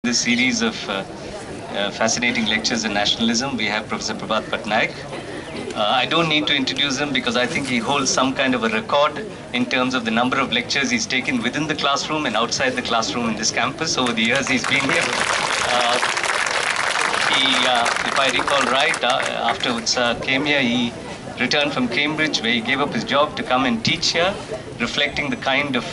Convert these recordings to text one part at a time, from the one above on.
This series of fascinating lectures in nationalism, we have Professor Prabhat Patnaik. I don't need to introduce him because I think he holds some kind of a record in terms of the number of lectures he's taken within the classroom and outside the classroom in this campus over the years he's been here. If I recall right, afterwards came here, he returned from Cambridge where he gave up his job to come and teach here, reflecting the kind of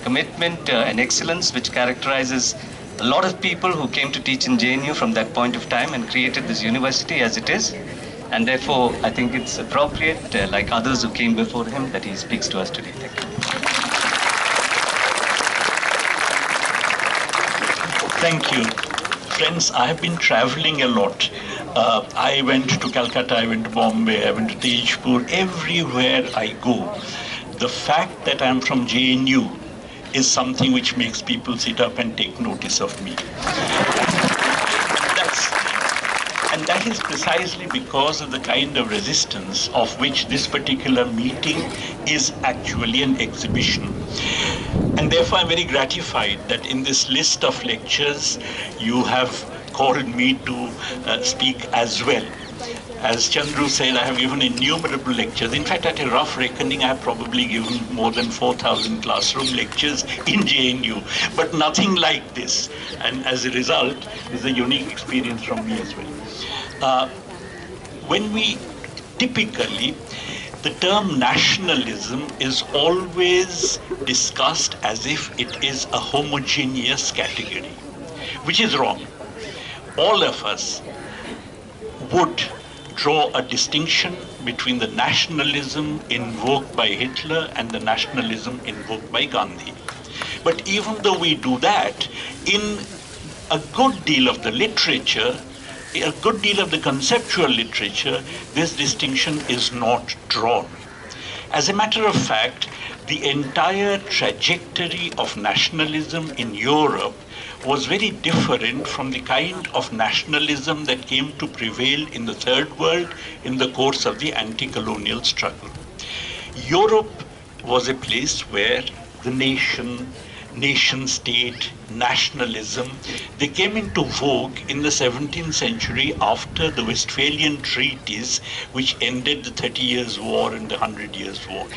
commitment and excellence which characterizes a lot of people who came to teach in JNU from that point of time and created this university as it is. And therefore, I think it's appropriate, like others who came before him, that he speaks to us today. Thank you. Thank you. Friends, I have been traveling a lot. I went to Calcutta, I went to Bombay, I went to Tejpur. Everywhere I go, the fact that I'm from JNU is something which makes people sit up and take notice of me. And that is precisely because of the kind of resistance of which this particular meeting is actually an exhibition. And therefore I'm very gratified that in this list of lectures you have called me to speak as well. As Chandru said, I have given innumerable lectures. In fact, at a rough reckoning, I have probably given more than 4,000 classroom lectures in JNU, but nothing like this. And as a result, it's a unique experience from me as well. When we typically, the term nationalism is always discussed as if it is a homogeneous category, which is wrong. All of us would draw a distinction between the nationalism invoked by Hitler and the nationalism invoked by Gandhi. But even though we do that, in a good deal of the literature, a good deal of the conceptual literature, this distinction is not drawn. As a matter of fact, the entire trajectory of nationalism in Europe was very different from the kind of nationalism that came to prevail in the Third World in the course of the anti-colonial struggle. Europe was a place where the nation-state, nationalism, they came into vogue in the 17th century after the Westphalian treaties, which ended the 30 Years' War and the 100 Years' War.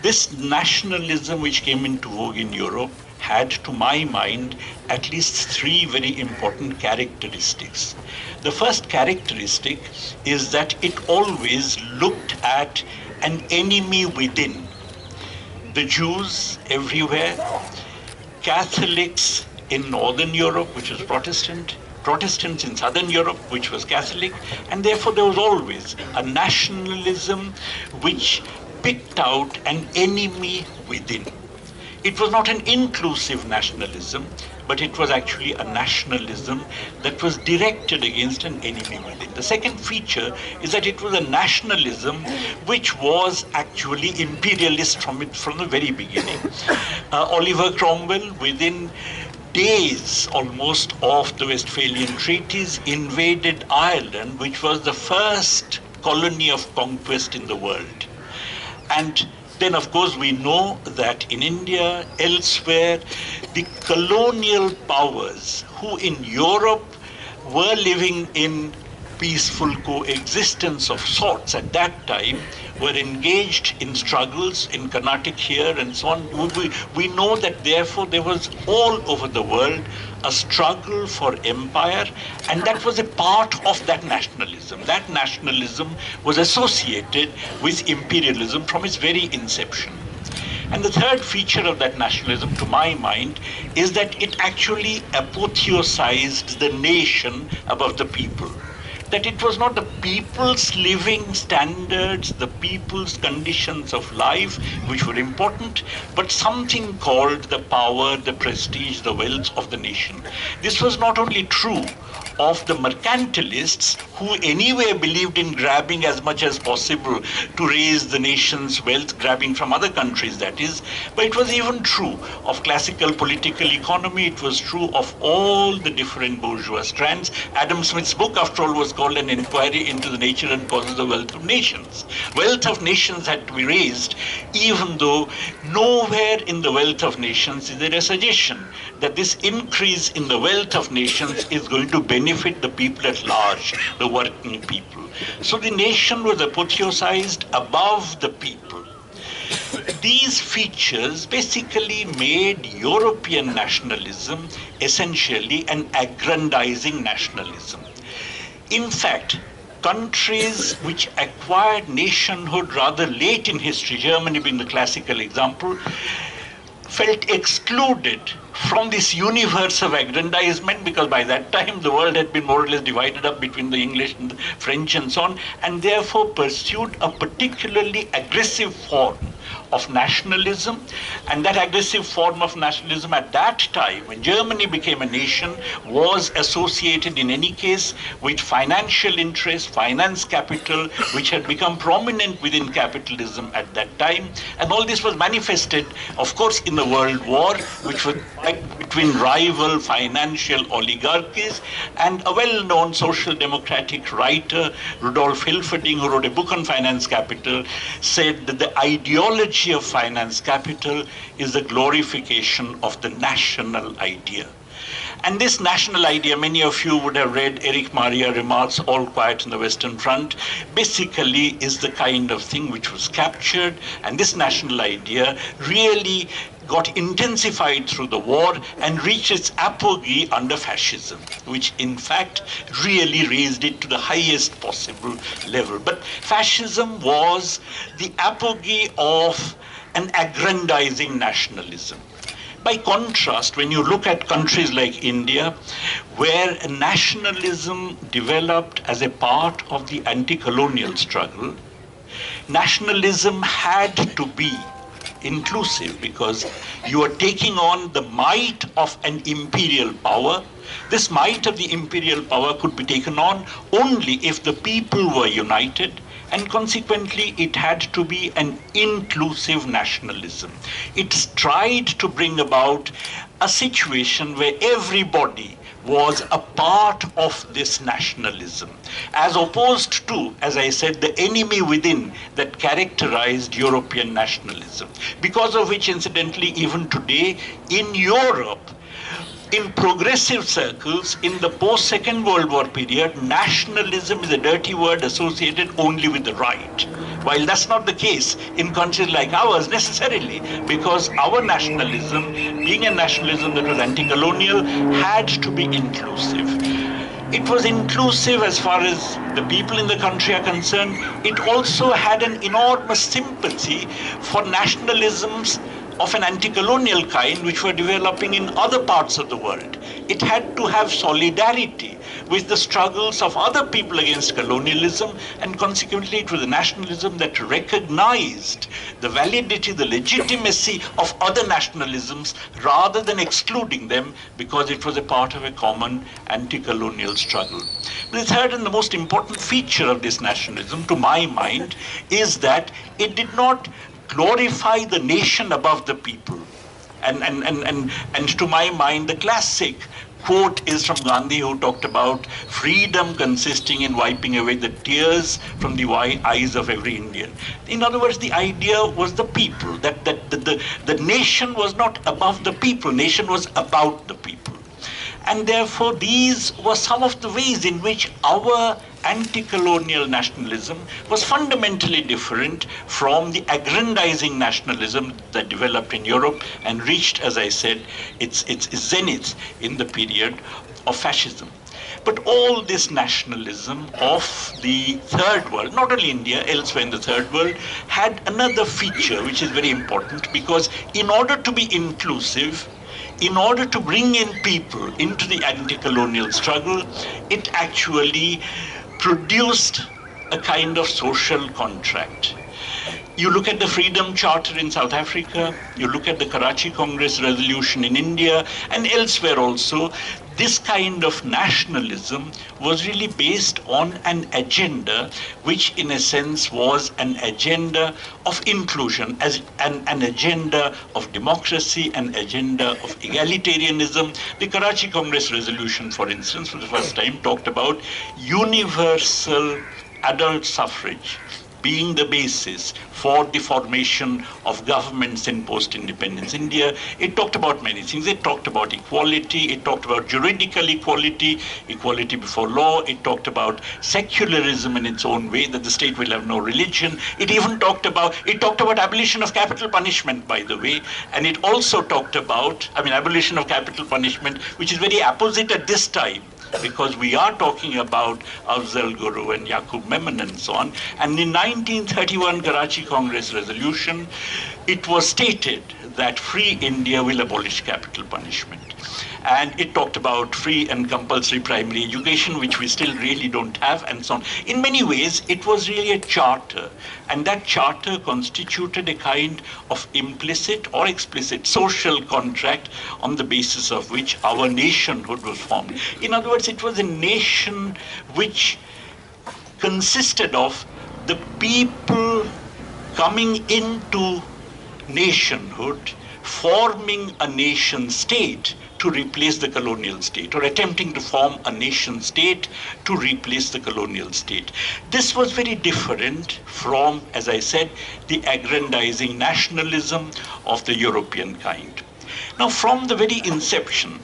This nationalism which came into vogue in Europe had, to my mind, at least three very important characteristics. The first characteristic is that it always looked at an enemy within. The Jews everywhere, Catholics in Northern Europe, which was Protestant, Protestants in Southern Europe, which was Catholic, and therefore there was always a nationalism which picked out an enemy within. It was not an inclusive nationalism, but it was actually a nationalism that was directed against an enemy within. The second feature is that it was a nationalism which was actually imperialist from the very beginning. Oliver Cromwell, within days almost of the Westphalian treaties, invaded Ireland, which was the first colony of conquest in the world. And then, of course, we know that in India, elsewhere, the colonial powers who in Europe were living in peaceful coexistence of sorts at that time were engaged in struggles in Carnatic here and so on. We know that therefore there was all over the world a struggle for empire, and that was a part of that nationalism. That nationalism was associated with imperialism from its very inception. And the third feature of that nationalism, to my mind, is that it actually apotheosized the nation above the people. That it was not the people's living standards, the people's conditions of life which were important, but something called the power, the prestige, the wealth of the nation. This was not only true of the mercantilists who anyway believed in grabbing as much as possible to raise the nation's wealth, grabbing from other countries, that is, but it was even true of classical political economy. It was true of all the different bourgeois strands. Adam Smith's book, after all, was called An Inquiry into the Nature and Causes of the Wealth of Nations. Wealth of nations had to be raised, even though nowhere in the Wealth of Nations is there a suggestion that this increase in the wealth of nations is going to benefit the people at large, the working people. So the nation was apotheosized above the people. These features basically made European nationalism essentially an aggrandizing nationalism. In fact, countries which acquired nationhood rather late in history, Germany being the classical example, felt excluded from this universe of aggrandizement, because by that time the world had been more or less divided up between the English and the French and so on, and therefore pursued a particularly aggressive form of nationalism. And that aggressive form of nationalism at that time, when Germany became a nation, was associated in any case with financial interest, finance capital, which had become prominent within capitalism at that time. And all this was manifested, of course, in the World War, which was between rival financial oligarchies. And a well-known social democratic writer, Rudolf Hilferding, who wrote a book on finance capital, said that the ideology of finance capital is the glorification of the national idea. And this national idea, many of you would have read Erich Maria Remarque's All Quiet on the Western Front, basically is the kind of thing which was captured. And this national idea really got intensified through the war and reached its apogee under fascism, which in fact really raised it to the highest possible level. But fascism was the apogee of an aggrandizing nationalism. By contrast, when you look at countries like India, where nationalism developed as a part of the anti-colonial struggle, nationalism had to be inclusive, because you are taking on the might of an imperial power. This might of the imperial power could be taken on only if the people were united, and consequently it had to be an inclusive nationalism. It tried to bring about a situation where everybody was a part of this nationalism, as opposed to, as I said, the enemy within that characterized European nationalism. Because of which, incidentally, even today in Europe, in progressive circles, in the post-Second World War period, nationalism is a dirty word associated only with the right. While that's not the case in countries like ours necessarily, because our nationalism, being a nationalism that was anti-colonial, had to be inclusive. It was inclusive as far as the people in the country are concerned. It also had an enormous sympathy for nationalisms of an anti-colonial kind which were developing in other parts of the world. It had to have solidarity with the struggles of other people against colonialism, and consequently it was a nationalism that recognized the validity, the legitimacy of other nationalisms rather than excluding them, because it was a part of a common anti-colonial struggle. The third and the most important feature of this nationalism, to my mind, is that it did not glorify the nation above the people. And to my mind, the classic quote is from Gandhi, who talked about freedom consisting in wiping away the tears from the eyes of every Indian. In other words, the idea was the people, that the nation was not above the people, nation was about the people. And therefore, these were some of the ways in which our anti-colonial nationalism was fundamentally different from the aggrandizing nationalism that developed in Europe and reached, as I said, its zenith in the period of fascism. But all this nationalism of the third world, not only India, elsewhere in the third world, had another feature which is very important, because in order to be inclusive, in order to bring in people into the anti-colonial struggle, it actually produced a kind of social contract. You look at the Freedom Charter in South Africa, you look at the Karachi Congress resolution in India, and elsewhere also, this kind of nationalism was really based on an agenda which in a sense was an agenda of inclusion, as an agenda of democracy, an agenda of egalitarianism. The Karachi Congress resolution, for instance, for the first time talked about universal adult suffrage being the basis for the formation of governments in post-independence India. It talked about many things. It talked about equality. It talked about juridical equality, equality before law. It talked about secularism in its own way, that the state will have no religion. It even talked about abolition of capital punishment, by the way. And it also talked about, abolition of capital punishment, which is very apposite at this time, because we are talking about Afzal Guru and Yaqub Memon and so on. And in 1931 Karachi Congress resolution, it was stated that free India will abolish capital punishment. And it talked about free and compulsory primary education, which we still really don't have, and so on. In many ways, it was really a charter. And that charter constituted a kind of implicit or explicit social contract on the basis of which our nationhood was formed. In other words, it was a nation which consisted of the people coming into nationhood, forming a nation state to replace the colonial state, or attempting to form a nation state to replace the colonial state. This was very different from, as I said, the aggrandizing nationalism of the European kind. Now, from the very inception,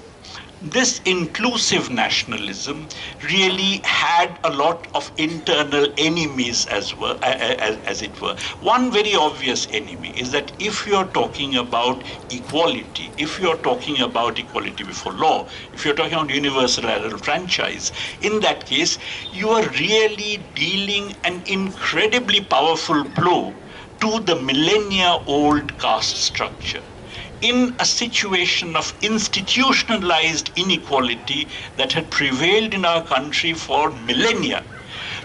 this inclusive nationalism really had a lot of internal enemies as it were. One very obvious enemy is that if you're talking about equality, if you're talking about equality before law, if you're talking about universal adult franchise, in that case, you are really dealing an incredibly powerful blow to the millennia-old caste structure, in a situation of institutionalized inequality that had prevailed in our country for millennia.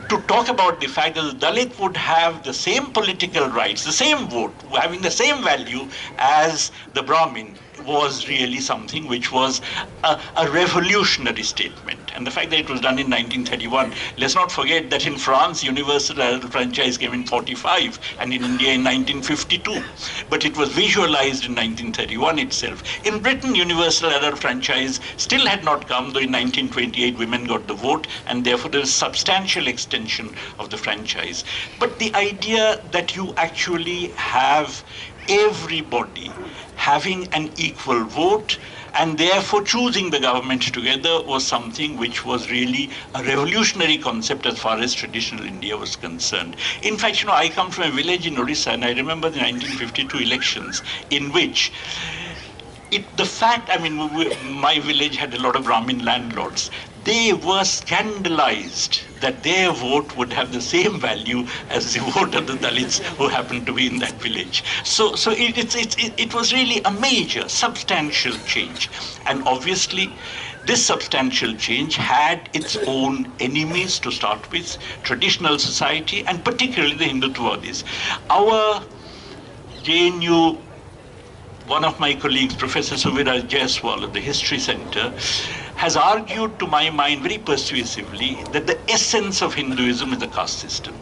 To talk about the fact that the Dalit would have the same political rights, the same vote, having the same value as the Brahmin, was really something which was a revolutionary statement. And the fact that it was done in 1931, let's not forget that in France, universal adult franchise came in 45, and in India in 1952. But it was visualized in 1931 itself. In Britain, universal adult franchise still had not come, though in 1928 women got the vote, and therefore there is substantial extension of the franchise. But the idea that you actually have everybody having an equal vote and therefore choosing the government together was something which was really a revolutionary concept as far as traditional India was concerned. In fact, I come from a village in Orissa, and I remember the 1952 elections in which my village had a lot of Brahmin landlords. They were scandalized that their vote would have the same value as the vote of the Dalits who happened to be in that village. So it was really a major, substantial change. And obviously, this substantial change had its own enemies to start with, traditional society, and particularly the Hindutvawadis. Our JNU, one of my colleagues, Professor Suviraj Jaiswal of the History Center, has argued to my mind very persuasively that the essence of Hinduism is the caste system.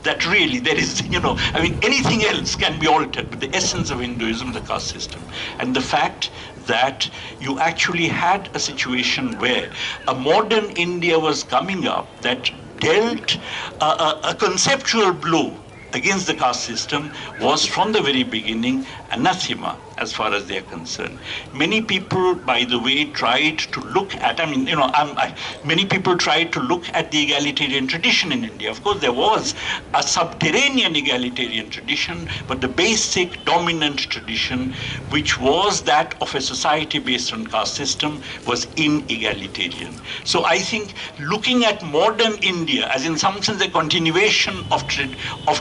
That really there is, anything else can be altered, but the essence of Hinduism is the caste system. And the fact that you actually had a situation where a modern India was coming up that dealt a conceptual blow against the caste system was from the very beginning anathema as far as they are concerned. Many people, by the way, tried to look at, many people tried to look at the egalitarian tradition in India. Of course, there was a subterranean egalitarian tradition, but the basic dominant tradition, which was that of a society based on caste system, was inegalitarian. So I think looking at modern India as in some sense a continuation of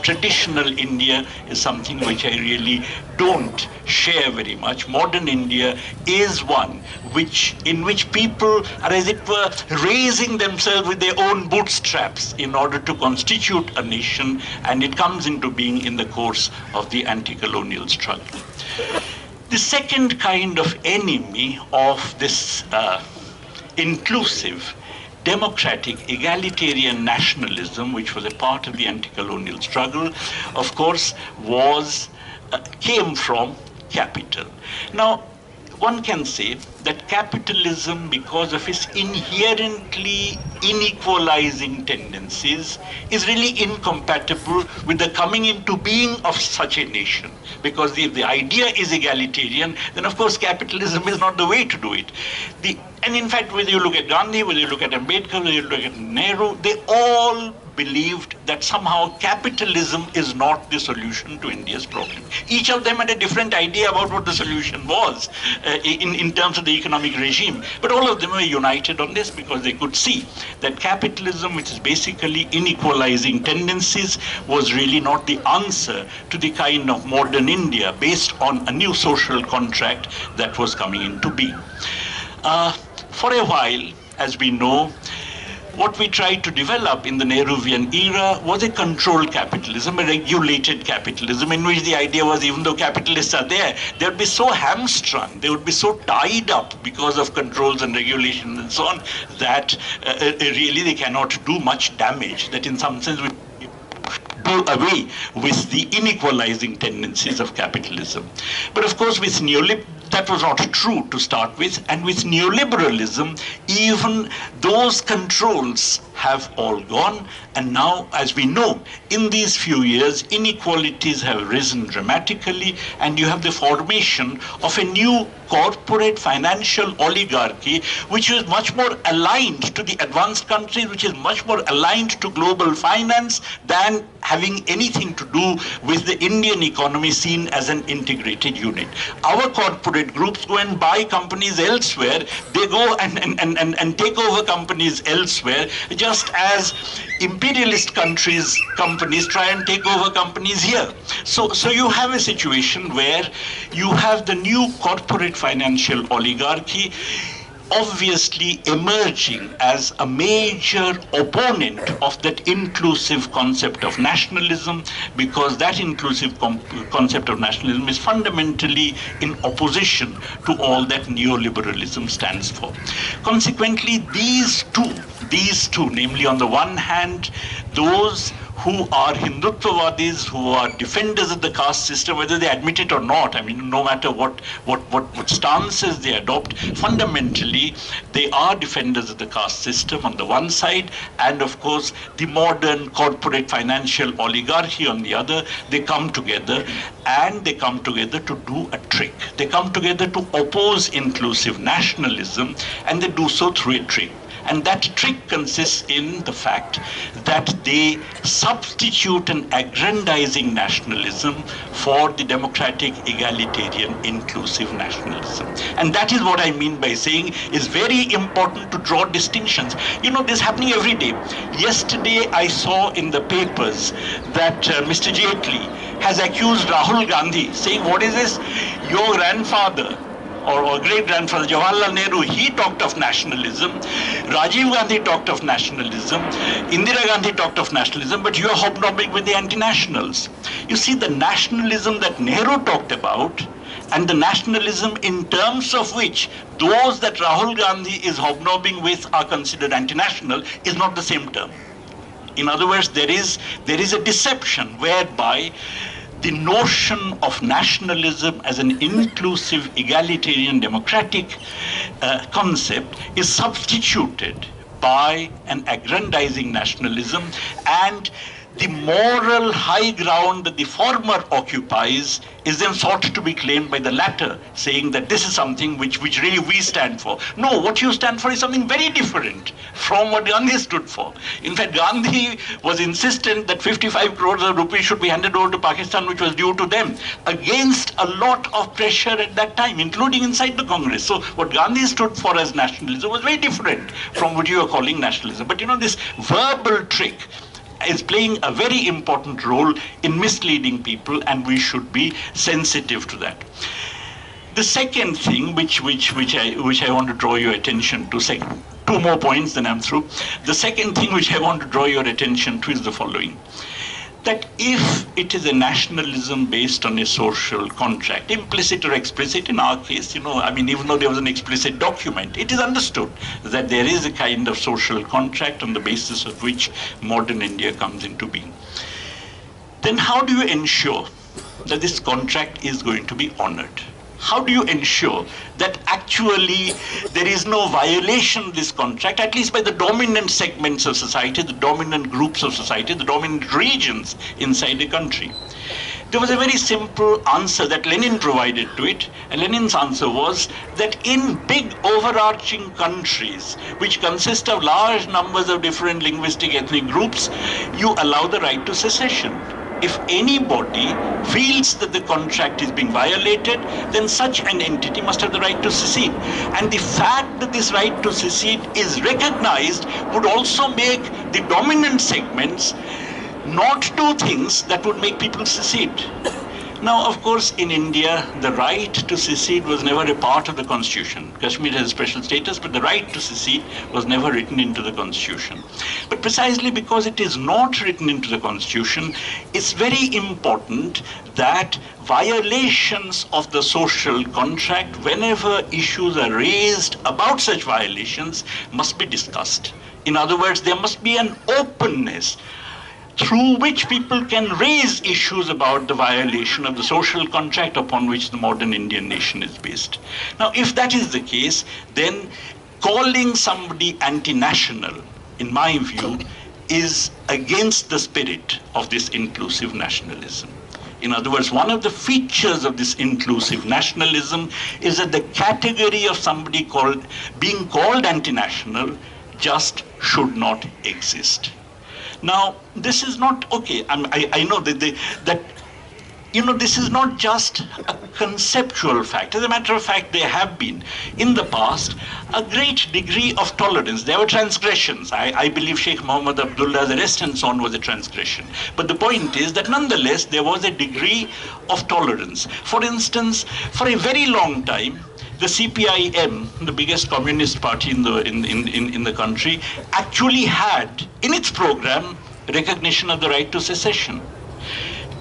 traditional India is something which I really don't share very much. Modern India is one in which people are, as it were, raising themselves with their own bootstraps in order to constitute a nation, and it comes into being in the course of the anti-colonial struggle. The second kind of enemy of this inclusive, democratic, egalitarian nationalism, which was a part of the anti-colonial struggle, of course, came from capital. Now, one can say that capitalism, because of its inherently inequalizing tendencies, is really incompatible with the coming into being of such a nation. Because if the idea is egalitarian, then of course capitalism is not the way to do it. And in fact, whether you look at Gandhi, whether you look at Ambedkar, whether you look at Nehru, they all believed that somehow capitalism is not the solution to India's problem. Each of them had a different idea about what the solution was in terms of the economic regime. But all of them were united on this because they could see that capitalism, which is basically inequalizing tendencies, was really not the answer to the kind of modern India based on a new social contract that was coming into being. For a while, as we know, what we tried to develop in the Nehruvian era was a controlled capitalism, a regulated capitalism, in which the idea was even though capitalists are there, they would be so hamstrung, they would be so tied up because of controls and regulations and so on, that really they cannot do much damage, that in some sense we do away with the inequalizing tendencies of capitalism. But of course, with that was not true to start with, and with neoliberalism, even those controls have all gone, and now, as we know, in these few years, inequalities have risen dramatically, and you have the formation of a new corporate financial oligarchy, which is much more aligned to the advanced countries, which is much more aligned to global finance than having anything to do with the Indian economy seen as an integrated unit. Our corporate groups go and buy companies elsewhere, they go and take over companies elsewhere, just as imperialist companies try and take over companies here. So you have a situation where you have the new corporate financial oligarchy obviously emerging as a major opponent of that inclusive concept of nationalism, because that inclusive concept of nationalism is fundamentally in opposition to all that neoliberalism stands for. Consequently, these two, namely on the one hand, those who are Hindutvavadis, who are defenders of the caste system, whether they admit it or not, I mean, no matter what stances they adopt, fundamentally, they are defenders of the caste system on the one side, and of course, the modern corporate financial oligarchy on the other. They come together, and they come together to do a trick. They come together to oppose inclusive nationalism, and they do so through a trick. And that trick consists in the fact that they substitute an aggrandizing nationalism for the democratic, egalitarian, inclusive nationalism. And that is what I mean by saying it's very important to draw distinctions. You know, this is happening every day. Yesterday, I saw in the papers that Mr. Jaitley has accused Rahul Gandhi, saying, what is this? Your grandfather, or great-grandfather Jawaharlal Nehru, he talked of nationalism. Rajiv Gandhi talked of nationalism. Indira Gandhi talked of nationalism, but you are hobnobbing with the anti-nationals. You see, the nationalism that Nehru talked about and the nationalism in terms of which those that Rahul Gandhi is hobnobbing with are considered anti-national is not the same term. In other words, there is a deception whereby the notion of nationalism as an inclusive, egalitarian, democratic concept is substituted by an aggrandizing nationalism, and the moral high ground that the former occupies is then sought to be claimed by the latter, saying that this is something which really we stand for. No, what you stand for is something very different from what Gandhi stood for. In fact, Gandhi was insistent that 55 crores of rupees should be handed over to Pakistan, which was due to them, against a lot of pressure at that time, including inside the Congress. So what Gandhi stood for as nationalism was very different from what you are calling nationalism. But you know, this verbal trick is playing a very important role in misleading people, and we should be sensitive to that. The second thing which I want to draw your attention to, two more points, then I'm through. The second thing which I want to draw your attention to is the following: that if it is a nationalism based on a social contract, implicit or explicit, in our case, you know, I mean, even though there was an explicit document, it is understood that there is a kind of social contract on the basis of which modern India comes into being. Then how do you ensure that this contract is going to be honored? how do you ensure that actually there is no violation of this contract, at least by the dominant segments of society, the dominant groups of society, the dominant regions inside the country? There was a very simple answer that Lenin provided to it, and Lenin's answer was that in big overarching countries, which consist of large numbers of different linguistic ethnic groups, you allow the right to secession. If anybody feels that the contract is being violated, then such an entity must have the right to secede. And the fact that this right to secede is recognized would also make the dominant segments not do things that would make people secede. Now, of course, in India, the right to secede was never a part of the constitution. Kashmir has special status, but the right to secede was never written into the constitution. But precisely because it is not written into the constitution, it's very important that violations of the social contract, whenever issues are raised about such violations, must be discussed. In other words, there must be an openness through which people can raise issues about the violation of the social contract upon which the modern Indian nation is based. Now, if that is the case, then calling somebody anti-national, in my view, is against the spirit of this inclusive nationalism. In other words, one of the features of this inclusive nationalism is that the category of somebody being called anti-national just should not exist. Now, this is not, okay, I know that this is not just a conceptual fact. As a matter of fact, there have been, in the past, a great degree of tolerance. There were transgressions. I believe Sheikh Muhammad Abdullah's arrest and so on was a transgression. But the point is that nonetheless, there was a degree of tolerance. For instance, for a very long time, the CPIM, the biggest communist party in the country, actually had in its program recognition of the right to secession.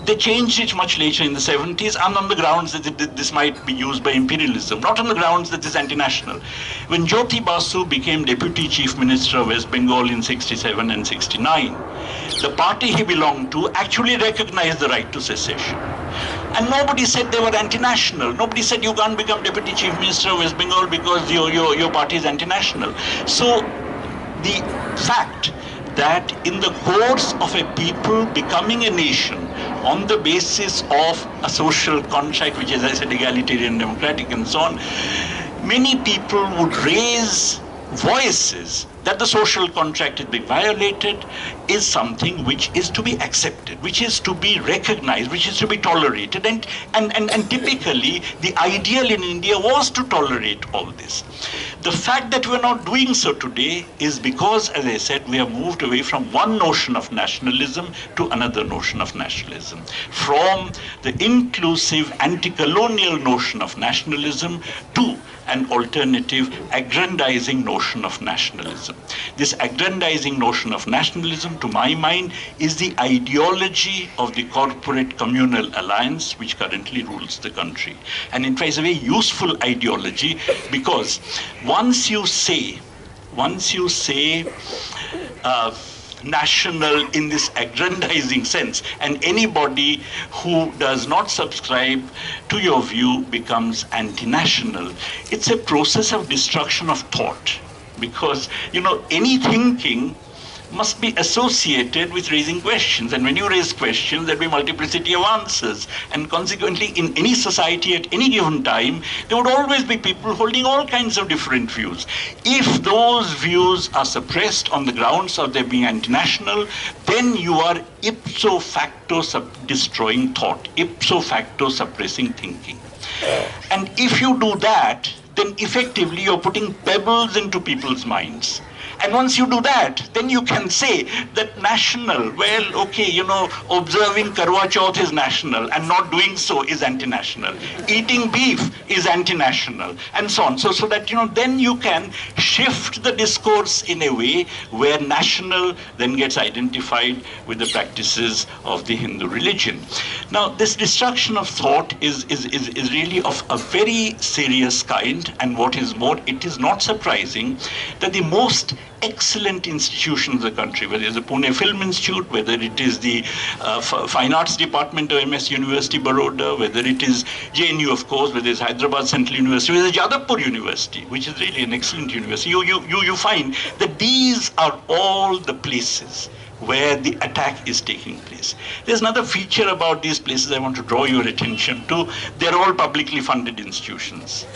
They changed it much later in the 70s, and on the grounds that this might be used by imperialism, not on the grounds that it's anti-national. When Jyoti Basu became Deputy Chief Minister of West Bengal in 67 and 69, the party he belonged to actually recognized the right to secession. And nobody said they were anti-national. Nobody said you can't become Deputy Chief Minister of West Bengal because your party is anti-national. So the fact that in the course of a people becoming a nation on the basis of a social contract, which is, as I said, egalitarian, democratic, and so on, many people would raise voices that the social contract is being violated is something which is to be accepted, which is to be recognized, which is to be tolerated. And typically, the ideal in India was to tolerate all this. The fact that we're not doing so today is because, as I said, we have moved away from one notion of nationalism to another notion of nationalism. From the inclusive anti-colonial notion of nationalism to an alternative aggrandizing notion of nationalism. This aggrandizing notion of nationalism, to my mind, is the ideology of the corporate communal alliance which currently rules the country. And in fact, it's a very useful ideology because once you say national in this aggrandizing sense, and anybody who does not subscribe to your view becomes anti-national, it's a process of destruction of thought. Because, any thinking must be associated with raising questions. And when you raise questions, there'll be multiplicity of answers. And consequently, in any society at any given time, there would always be people holding all kinds of different views. If those views are suppressed on the grounds of their being anti-national, then you are ipso facto destroying thought, ipso facto suppressing thinking. And if you do that, then effectively you're putting pebbles into people's minds. And once you do that, then you can say that national, well, okay, observing Karwa Chauth is national and not doing so is anti-national. Eating beef is anti-national, and so on. So that, then you can shift the discourse in a way where national then gets identified with the practices of the Hindu religion. Now, this destruction of thought is really of a very serious kind, and what is more, it is not surprising that the most excellent institutions of the country, whether it's the Pune Film Institute, whether it is the Fine Arts Department of MS University, Baroda, whether it is JNU, of course, whether it's Hyderabad Central University, whether it's Jadavpur University, which is really an excellent university. You find that these are all the places where the attack is taking place. There's another feature about these places I want to draw your attention to. They're all publicly funded institutions.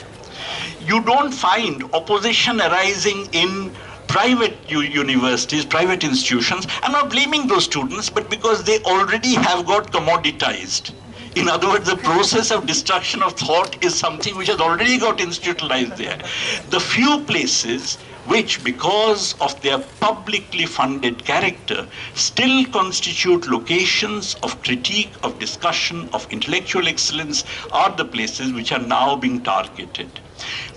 You don't find opposition arising in private universities, private institutions. I'm not blaming those students, but because they already have got commoditized. In other words, the process of destruction of thought is something which has already got institutionalized there. The few places which, because of their publicly funded character, still constitute locations of critique, of discussion, of intellectual excellence, are the places which are now being targeted.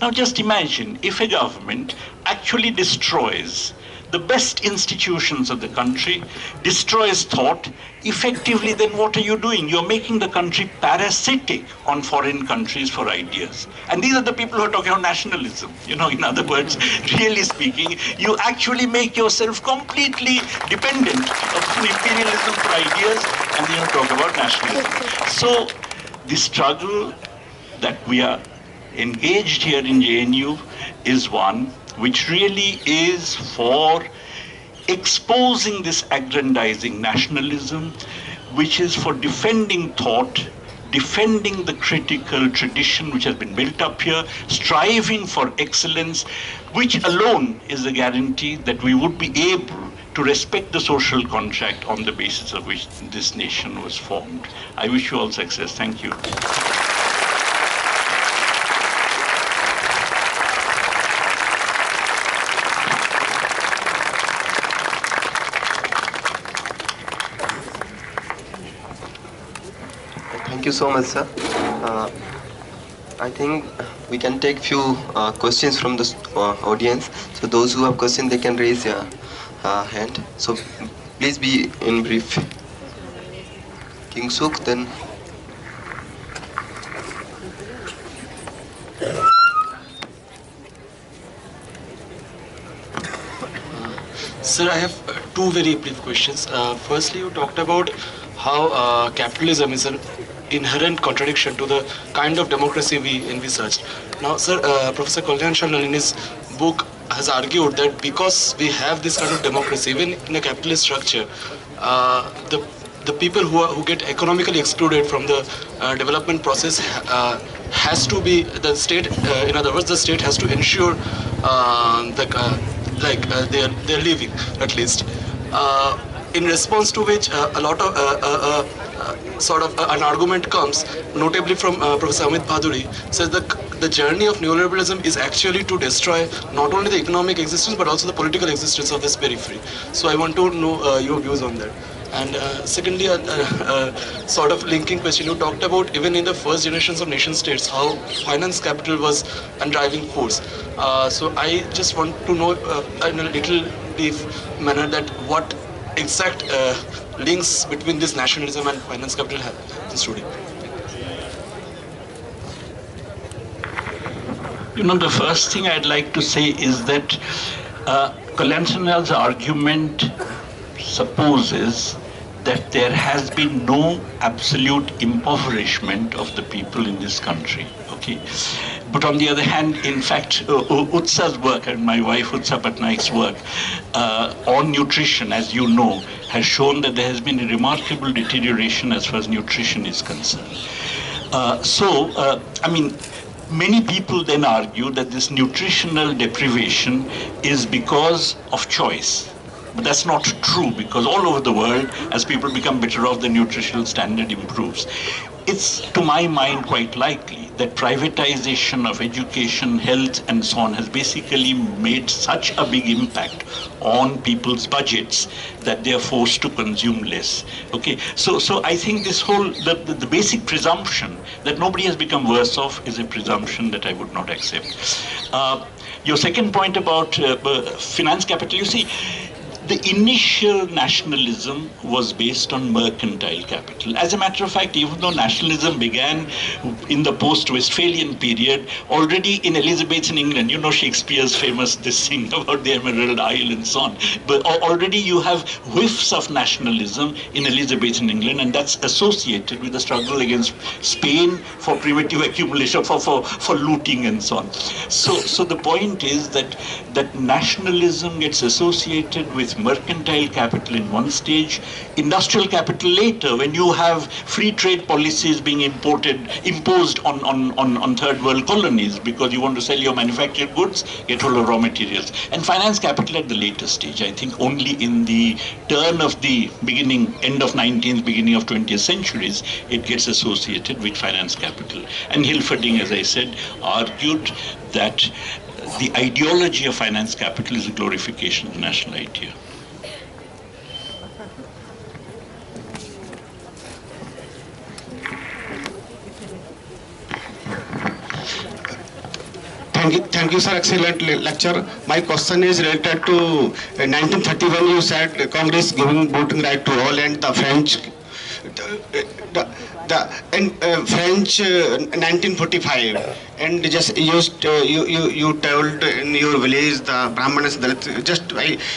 Now just imagine if a government actually destroys the best institutions of the country, destroys thought, effectively then what are you doing? You're making the country parasitic on foreign countries for ideas. And these are the people who are talking about nationalism. You know, in other words, really speaking, you actually make yourself completely dependent upon imperialism for ideas, and then you talk about nationalism. So the struggle that we are engaged here in JNU is one which really is for exposing this aggrandizing nationalism, which is for defending thought, defending the critical tradition which has been built up here, striving for excellence, which alone is a guarantee that we would be able to respect the social contract on the basis of which this nation was formed. I wish you all success. Thank you. Thank you so much, sir. I think we can take few questions from the audience. So those who have questions, they can raise their hand. So please be in brief. King Suk, then. Sir, I have two very brief questions. Firstly, you talked about how capitalism is an inherent contradiction to the kind of democracy we envisaged. Now, sir, Professor Kalyan Chandran in his book has argued that because we have this kind of democracy, even in a capitalist structure, the people who get economically excluded from the development process has to be the state. In other words, the state has to ensure their living at least. In response to which a lot of an argument comes, notably from Professor Amit Bhaduri, says that the journey of neoliberalism is actually to destroy not only the economic existence but also the political existence of this periphery. So I want to know your views on that. And secondly, sort of linking question, you talked about even in the first generations of nation states how finance capital was a driving force. So I just want to know in a little brief manner that what exact links between this nationalism and finance capital have in study. You know, the first thing I'd like to say is that Kalyan Chandran's argument supposes that there has been no absolute impoverishment of the people in this country. Okay, but on the other hand, in fact, Utsa's work and my wife Utsa Patnaik's work on nutrition, as you know, has shown that there has been a remarkable deterioration as far as nutrition is concerned. I mean, many people then argue that this nutritional deprivation is because of choice. But that's not true, because all over the world, as people become better off, the nutritional standard improves. It's, to my mind, quite likely that privatization of education, health, and so on has basically made such a big impact on people's budgets that they are forced to consume less. Okay, so I think this whole, the basic presumption that nobody has become worse off is a presumption that I would not accept. Your second point about finance capital, you see, the initial nationalism was based on mercantile capital. As a matter of fact, even though nationalism began in the post-Westphalian period, already in Elizabethan England, you know Shakespeare's famous this thing about the Emerald Isle and so on, but already you have whiffs of nationalism in Elizabethan England, and that's associated with the struggle against Spain for primitive accumulation, for looting and so on. So the point is that nationalism gets associated with mercantile capital in one stage, industrial capital later, when you have free trade policies being imposed on third world colonies because you want to sell your manufactured goods, get hold of raw materials. And finance capital at the later stage. I think only in the turn of the end of 19th, beginning of 20th centuries, it gets associated with finance capital. And Hilferding, as I said, argued that the ideology of finance capital is a glorification of the national idea. Thank you, sir. Excellent lecture. My question is related to 1931. You said Congress giving voting right to all, and the French, French 1945. And just you told in your village the Brahmanas just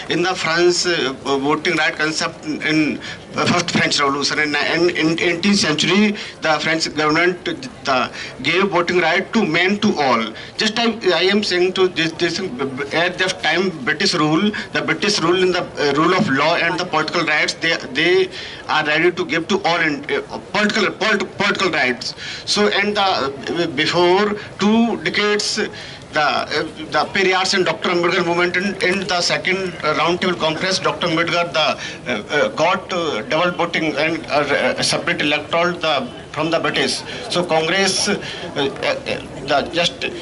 in the France voting right concept in first French Revolution, and in 18th century the French government gave voting right to men to all. Just I am saying to this at that time British rule, the British rule in the rule of law and the political rights, they are ready to give to all in political rights. So and before 2 decades the Periyars and Dr. Ambedkar movement in the second roundtable conference, Dr. Ambedkar got double voting and separate electoral from the British. So Congress just did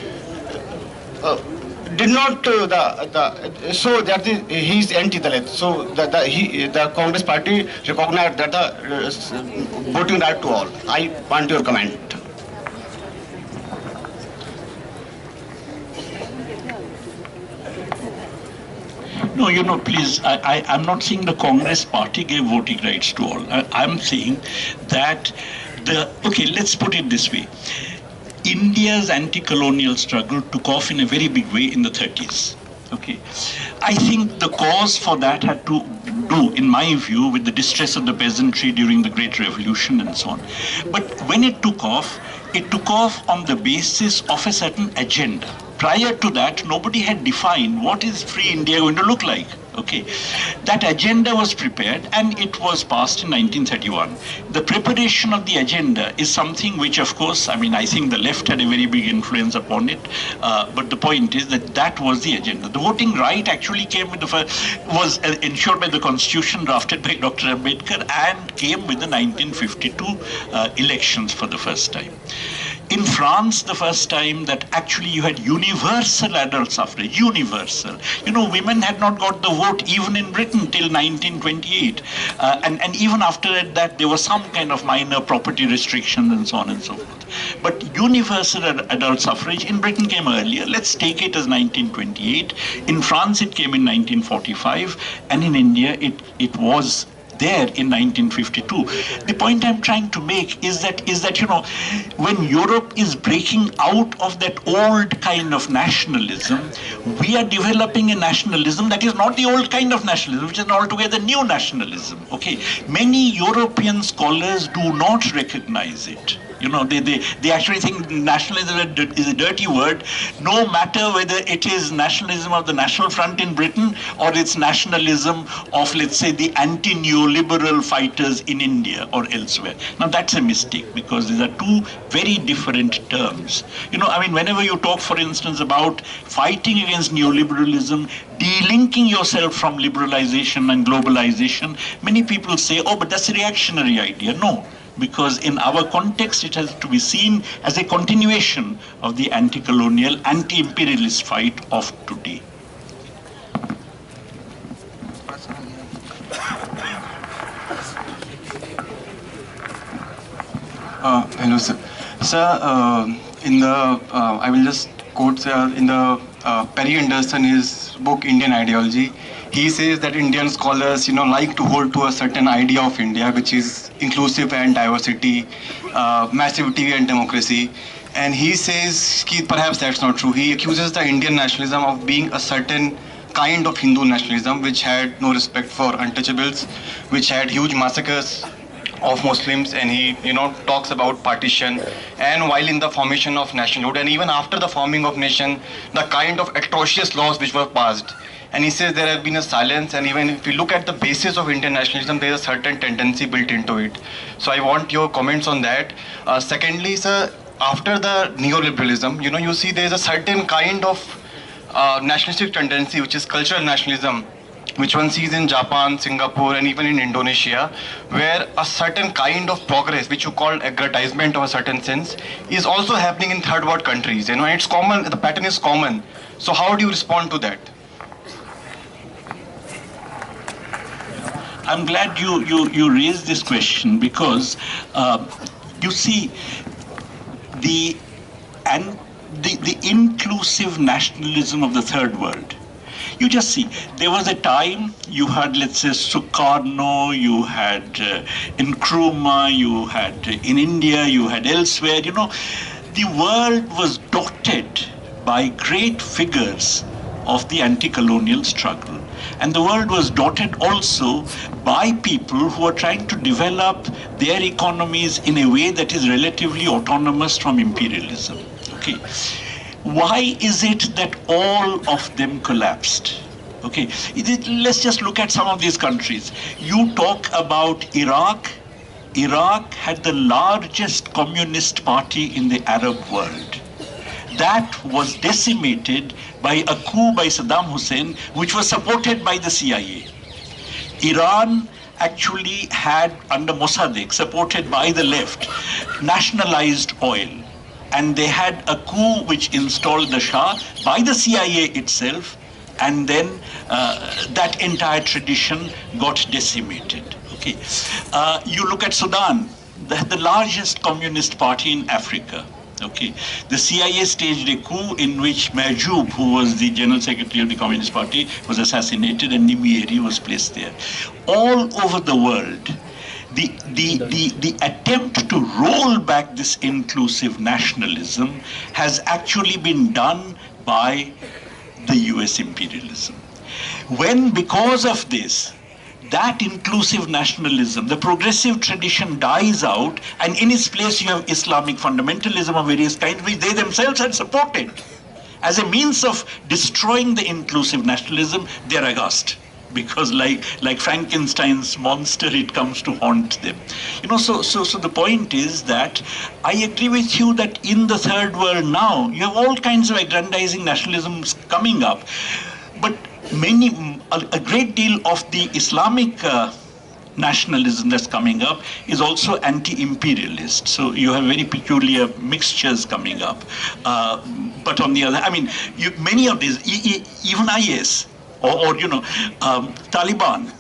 not so that he is anti-Dalit. So the Congress party recognized that the voting right to all. I want your comment. No, please, I'm not saying the Congress party gave voting rights to all. I'm saying that okay, let's put it this way. India's anti-colonial struggle took off in a very big way in the 30s. Okay, I think the cause for that had to do, in my view, with the distress of the peasantry during the Great Revolution and so on. But when it took off on the basis of a certain agenda. Prior to that, nobody had defined what is free India going to look like. Okay, that agenda was prepared and it was passed in 1931. The preparation of the agenda is something which, of course, I think the left had a very big influence upon it. But the point is that was the agenda. The voting right actually came with was ensured by the constitution drafted by Dr. Ambedkar and came with the 1952 elections for the first time. In France, the first time that actually you had universal adult suffrage, universal. You know, women had not got the vote even in Britain till 1928. And even after that, there was some kind of minor property restrictions and so on and so forth. But universal adult suffrage in Britain came earlier. Let's take it as 1928. In France, it came in 1945. And in India, it was there in 1952. The point I'm trying to make is that you know, when Europe is breaking out of that old kind of nationalism, we are developing a nationalism that is not the old kind of nationalism, which is an altogether new nationalism. Okay, many European scholars do not recognize it. You know, they actually think nationalism is a dirty word, no matter whether it is nationalism of the National Front in Britain or it's nationalism of, let's say, the anti-neoliberal fighters in India or elsewhere. Now, that's a mistake because these are two very different terms. You know, whenever you talk, for instance, about fighting against neoliberalism, delinking yourself from liberalization and globalization, many people say, oh, but that's a reactionary idea. No. Because in our context, it has to be seen as a continuation of the anti-colonial, anti-imperialist fight of today. Hello, sir. Sir, I will just quote, sir, in the Perry Anderson is book Indian Ideology, he says that Indian scholars, like to hold to a certain idea of India, which is inclusive and diversity, massivity and democracy. And he says perhaps that's not true. He accuses the Indian nationalism of being a certain kind of Hindu nationalism, which had no respect for untouchables, which had huge massacres of Muslims, and he, talks about partition, and while in the formation of nationhood, and even after the forming of nation, the kind of atrocious laws which were passed. And he says there have been a silence, and even if you look at the basis of Indian nationalism, there is a certain tendency built into it. So I want your comments on that. Secondly, sir, after the neoliberalism, you see there is a certain kind of nationalistic tendency, which is cultural nationalism, which one sees in Japan, Singapore, and even in Indonesia, where a certain kind of progress, which you call aggrandizement of a certain sense, is also happening in third world countries. And it's common, the pattern is common. So how do you respond to that? I'm glad you raised this question because you see the inclusive nationalism of the third world. You just see, there was a time you had, let's say, Sukarno, you had Nkrumah, you had in India, you had elsewhere, the world was dotted by great figures of the anti-colonial struggle. And the world was dotted also by people who are trying to develop their economies in a way that is relatively autonomous from imperialism. Okay. Why is it that all of them collapsed? Okay, let's just look at some of these countries. You talk about Iraq. Iraq had the largest communist party in the Arab world. That was decimated by a coup by Saddam Hussein, which was supported by the CIA. Iran actually had, under Mossadegh, supported by the left, nationalized oil. And they had a coup which installed the Shah by the CIA itself, and then that entire tradition got decimated. Okay, you look at Sudan, the largest communist party in Africa. Okay, the CIA staged a coup in which Majoub, who was the General Secretary of the Communist Party, was assassinated, and Nimieri was placed there. All over the world, the attempt to roll back this inclusive nationalism has actually been done by the US imperialism. When, because of this, that inclusive nationalism, the progressive tradition dies out, and in its place you have Islamic fundamentalism of various kinds, which they themselves had supported. As a means of destroying the inclusive nationalism, they are aghast. Because like Frankenstein's monster, it comes to haunt them. So the point is that I agree with you that in the third world now, you have all kinds of aggrandizing nationalisms coming up. But a great deal of the Islamic nationalism that's coming up is also anti-imperialist. So you have very peculiar mixtures coming up. But on the other, many of these, even IS, or Taliban,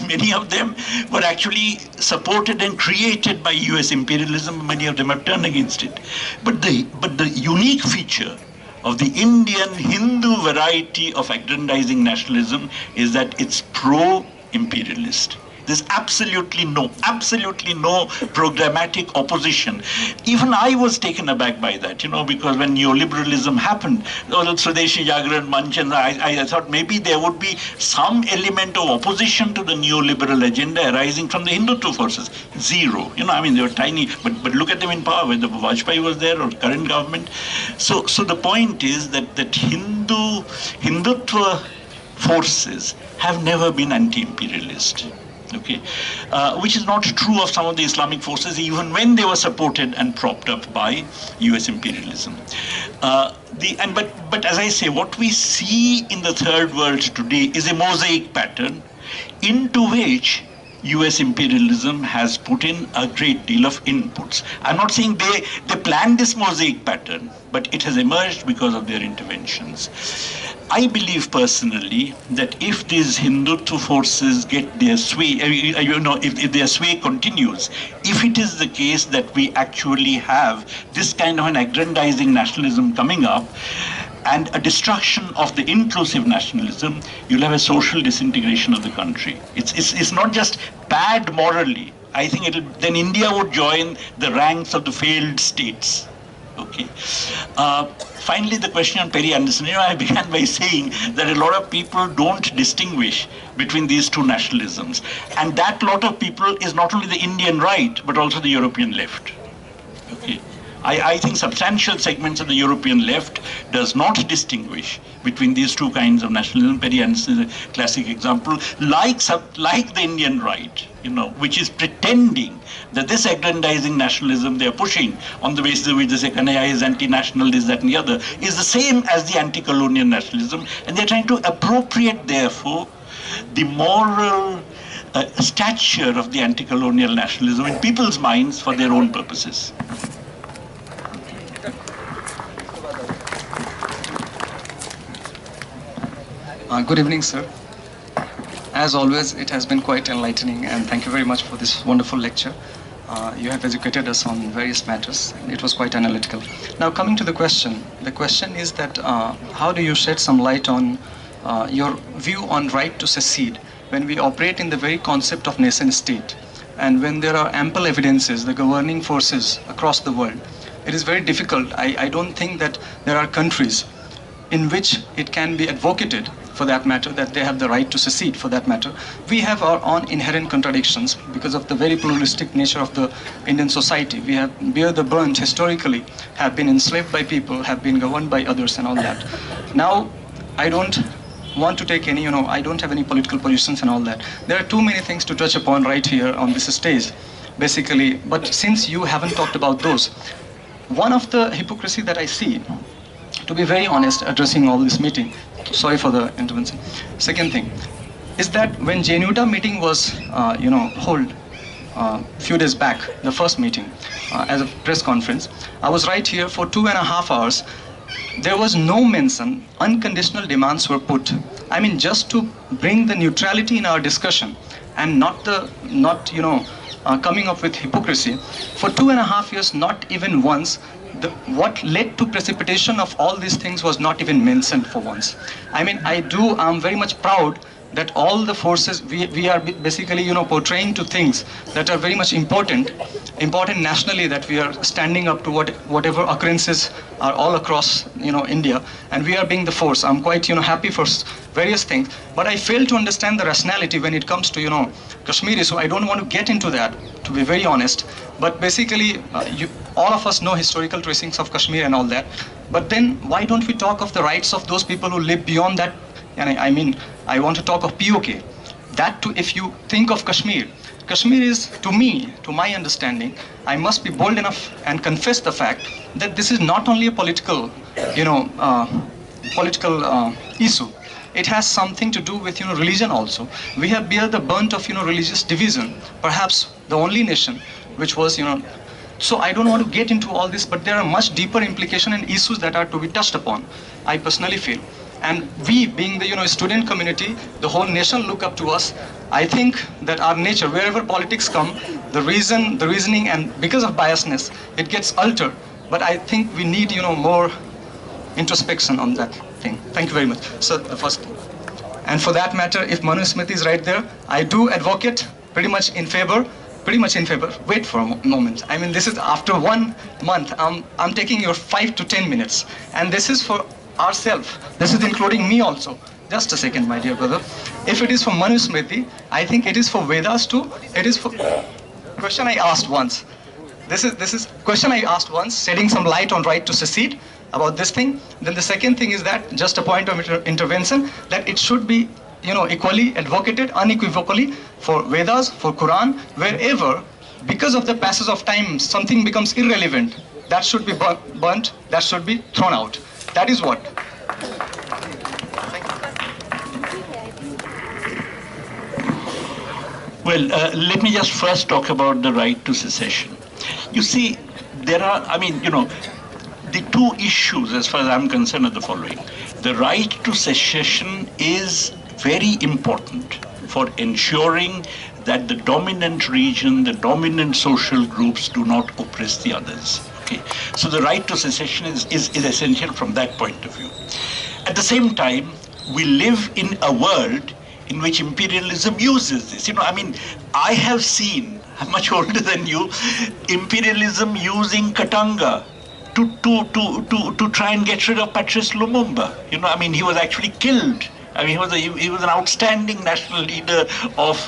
many of them were actually supported and created by US imperialism. Many of them have turned against it. But the unique feature of the Indian Hindu variety of aggrandizing nationalism is that it's pro-imperialist. There's absolutely no programmatic opposition. Even I was taken aback by that, because when neoliberalism happened, Swadeshi Jagran Manch, and I thought maybe there would be some element of opposition to the neoliberal agenda arising from the Hindutva forces. Zero. They were tiny, but look at them in power, whether Vajpayee was there or current government. So the point is that Hindutva forces have never been anti-imperialist. Okay, which is not true of some of the Islamic forces, even when they were supported and propped up by US imperialism. But as I say, what we see in the third world today is a mosaic pattern into which US imperialism has put in a great deal of inputs. I'm not saying they planned this mosaic pattern, but it has emerged because of their interventions. I believe personally that if these Hindutva forces get their sway, if their sway continues, if it is the case that we actually have this kind of an aggrandizing nationalism coming up, and a destruction of the inclusive nationalism, you'll have a social disintegration of the country. It's not just bad morally. I think then India would join the ranks of the failed states. Okay. Finally, the question on Perry Anderson. I began by saying that a lot of people don't distinguish between these two nationalisms. And that lot of people is not only the Indian right, but also the European left. Okay. I think substantial segments of the European left does not distinguish between these two kinds of nationalism. Perry Anderson is a classic example, like the Indian right, which is pretending that this aggrandizing nationalism they are pushing on the basis of which they say Kanhaiya is anti-national, this, that, and the other, is the same as the anti-colonial nationalism, and they're trying to appropriate, therefore, the moral stature of the anti-colonial nationalism in people's minds for their own purposes. Good evening, sir. As always, it has been quite enlightening, and thank you very much for this wonderful lecture. You have educated us on various matters, and it was quite analytical. Now, coming to the question is that how do you shed some light on your view on right to secede when we operate in the very concept of nation state, and when there are ample evidences, the governing forces across the world? It is very difficult. I don't think that there are countries in which it can be advocated, for that matter, that they have the right to secede, for that matter. We have our own inherent contradictions because of the very pluralistic nature of the Indian society. We have bear the brunt historically, have been enslaved by people, have been governed by others and all that. Now, I don't want to take any, I don't have any political positions and all that. There are too many things to touch upon right here on this stage, basically. But since you haven't talked about those, one of the hypocrisy that I see, to be very honest, addressing all this meeting, sorry for the intervention. Second thing is that when JNU meeting was, held few days back, the first meeting as a press conference, I was right here for 2.5 hours. There was no mention, unconditional demands were put. I mean, just to bring the neutrality in our discussion and not coming up with hypocrisy. For 2.5 years, not even once, what led to precipitation of all these things was not even mentioned for once. I mean, I'm very much proud that all the forces, we are basically, portraying to things that are very much important nationally, that we are standing up to whatever occurrences are all across, India, and we are being the force. I'm quite, happy for various things, but I fail to understand the rationality when it comes to, Kashmiri, so I don't want to get into that, to be very honest. But basically, all of us know historical tracings of Kashmir and all that, but then why don't we talk of the rights of those people who live beyond that? And I mean, I want to talk of POK. That too, if you think of Kashmir is, to me, to my understanding, I must be bold enough and confess the fact that this is not only a political, issue. It has something to do with, religion also. We have bear the brunt of, religious division. Perhaps the only nation which was, so I don't want to get into all this, but there are much deeper implications and issues that are to be touched upon, I personally feel. And we, being the student community, the whole nation look up to us. I think that our nature, wherever politics come, the reasoning, and because of biasness, it gets altered. But I think we need more introspection on that thing. Thank you very much. So the first thing. And for that matter, if Manu Smith is right there, I do advocate pretty much in favor. Wait for a moment. I mean, this is after 1 month. I'm taking your 5 to 10 minutes, and this is for ourselves. This is including me also. Just a second, my dear brother. If it is for Manu Smriti, I think it is for Vedas too. It is for question I asked once. This is question I asked once, shedding some light on right to secede about this thing. Then the second thing is that just a point of intervention, that it should be equally advocated unequivocally for Vedas, for Quran, wherever, because of the passage of time, something becomes irrelevant. That should be burnt, that should be thrown out. That is what. Well, let me just first talk about the right to secession. You see, there are, the two issues, as far as I'm concerned, are the following. The right to secession is very important for ensuring that the dominant region, the dominant social groups do not oppress the others. Okay, so the right to secession is essential from that point of view. At the same time, we live in a world in which imperialism uses this. I mean, I have seen, I'm much older than you, imperialism using Katanga to try and get rid of Patrice Lumumba. I mean, he was actually killed. I mean, he was an outstanding national leader of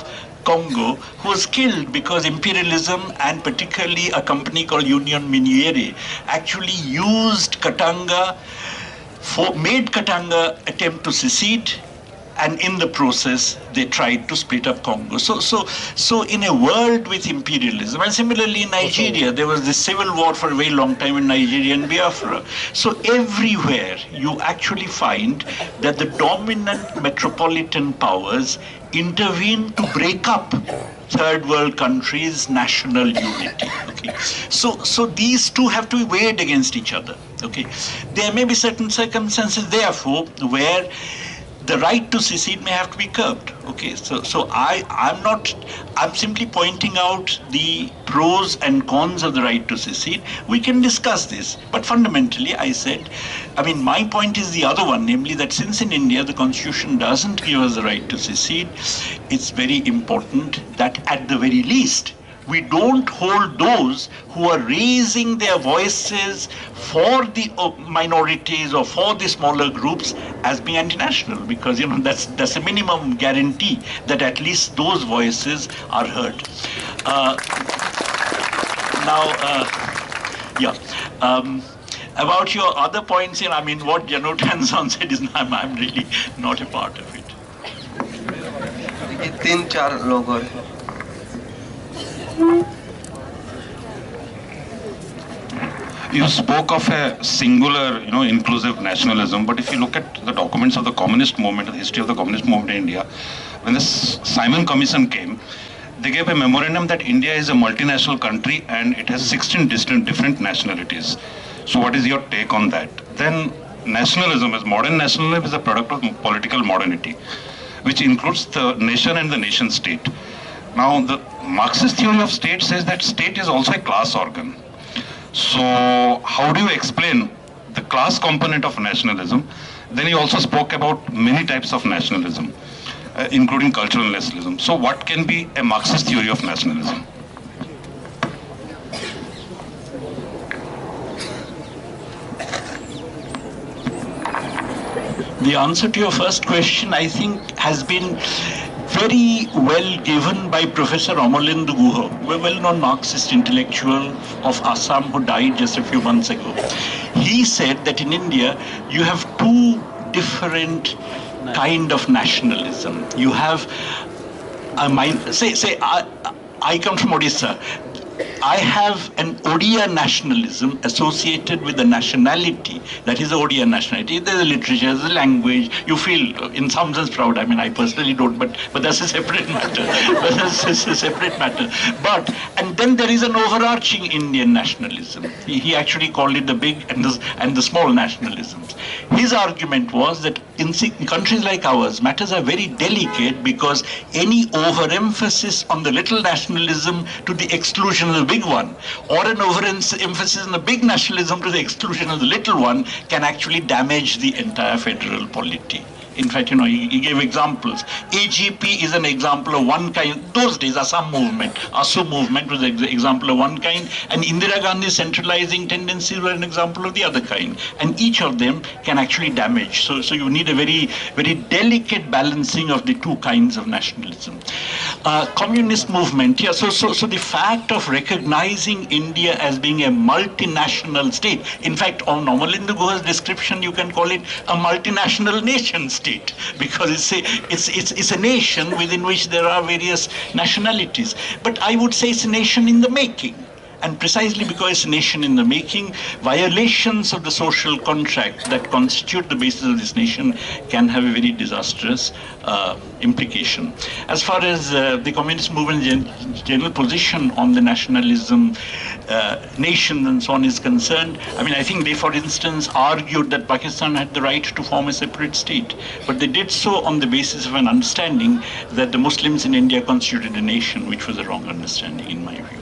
Congo who was killed because imperialism, and particularly a company called Union Miniere, actually used Katanga, made Katanga attempt to secede, and in the process they tried to split up Congo. So in a world with imperialism, and similarly in Nigeria, there was this civil war for a very long time in Nigeria and Biafra. So everywhere you actually find that the dominant metropolitan powers intervene to break up third world countries' national unity. Okay, so these two have to be weighed against each other. Okay, there may be certain circumstances, therefore, where the right to secede may have to be curbed. Okay, so I'm simply pointing out the pros and cons of the right to secede. We can discuss this, but fundamentally my point is the other one, namely that since in India the constitution doesn't give us the right to secede, it's very important that at the very least we don't hold those who are raising their voices for the minorities or for the smaller groups as being anti-national, because that's a minimum guarantee that at least those voices are heard. About your other points, what Jano Tanzan said is I'm really not a part of it. तीन चार लोग और हैं. You spoke of a singular, inclusive nationalism, but if you look at the documents of the communist movement, the history of the communist movement in India, when the Simon Commission came, they gave a memorandum that India is a multinational country and it has 16 different nationalities. So what is your take on that? Then nationalism, as modern nationalism, is a product of political modernity, which includes the nation and the nation state. Now, the Marxist theory of state says that state is also a class organ. So how do you explain the class component of nationalism? Then he also spoke about many types of nationalism, including cultural nationalism. So what can be a Marxist theory of nationalism? The answer to your first question, I think, has been very well given by Professor Amalendu Guha, a well-known Marxist intellectual of Assam who died just a few months ago. He said that in India, you have two different kind of nationalism. You have I come from Odisha. I have an Odia nationalism associated with the nationality. That is the Odia nationality. There's a literature, there's a language. You feel in some sense proud. I personally don't, but that's a separate matter. And then there is an overarching Indian nationalism. He actually called it the big and the small nationalisms. His argument was that in countries like ours, matters are very delicate because any overemphasis on the little nationalism to the exclusion of the big one, or an overemphasis on the big nationalism to the exclusion of the little one, can actually damage the entire federal polity. In fact, he gave examples. AGP is an example of one kind. Those days, Assam movement, ASU movement was an example of one kind, and Indira Gandhi's centralizing tendencies were an example of the other kind. And each of them can actually damage. So you need a very, very delicate balancing of the two kinds of nationalism. Communist movement, so the fact of recognizing India as being a multinational state, in fact, on Amalendu Guha's description, you can call it a multinational nation state. Because it's a nation within which there are various nationalities. But I would say it's a nation in the making. And precisely because it's a nation in the making, violations of the social contract that constitute the basis of this nation can have a very disastrous implication. As far as the communist movement's general position on the nationalism, nation and so on is concerned, I think they, for instance, argued that Pakistan had the right to form a separate state. But they did so on the basis of an understanding that the Muslims in India constituted a nation, which was a wrong understanding in my view.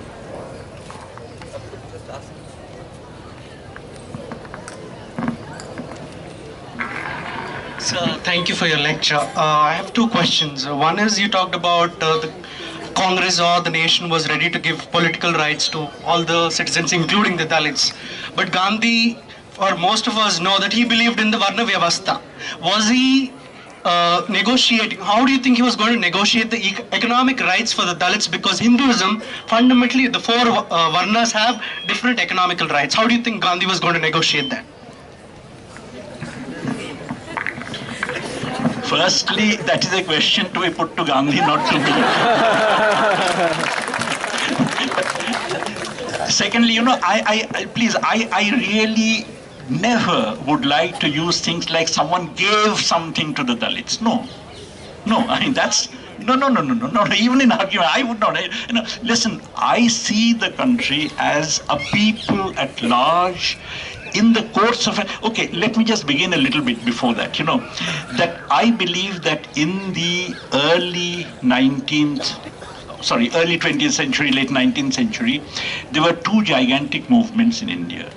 Thank you for your lecture. I have two questions. One is you talked about the Congress or the nation was ready to give political rights to all the citizens, including the Dalits. But Gandhi, or most of us know that he believed in the Varna Vyavastha. Was he negotiating? How do you think he was going to negotiate the economic rights for the Dalits? Because Hinduism, fundamentally, the four Varnas have different economical rights. How do you think Gandhi was going to negotiate that? Firstly, that is a question to be put to Gandhi, not to me. Secondly, I really never would like to use things like someone gave something to the Dalits. No. I mean, that's... No. Even in argument, I would not. Listen, I see the country as a people at large in the course of... Okay, let me just begin a little bit before that. That I believe that in the early 20th century, late 19th century, there were two gigantic movements in India.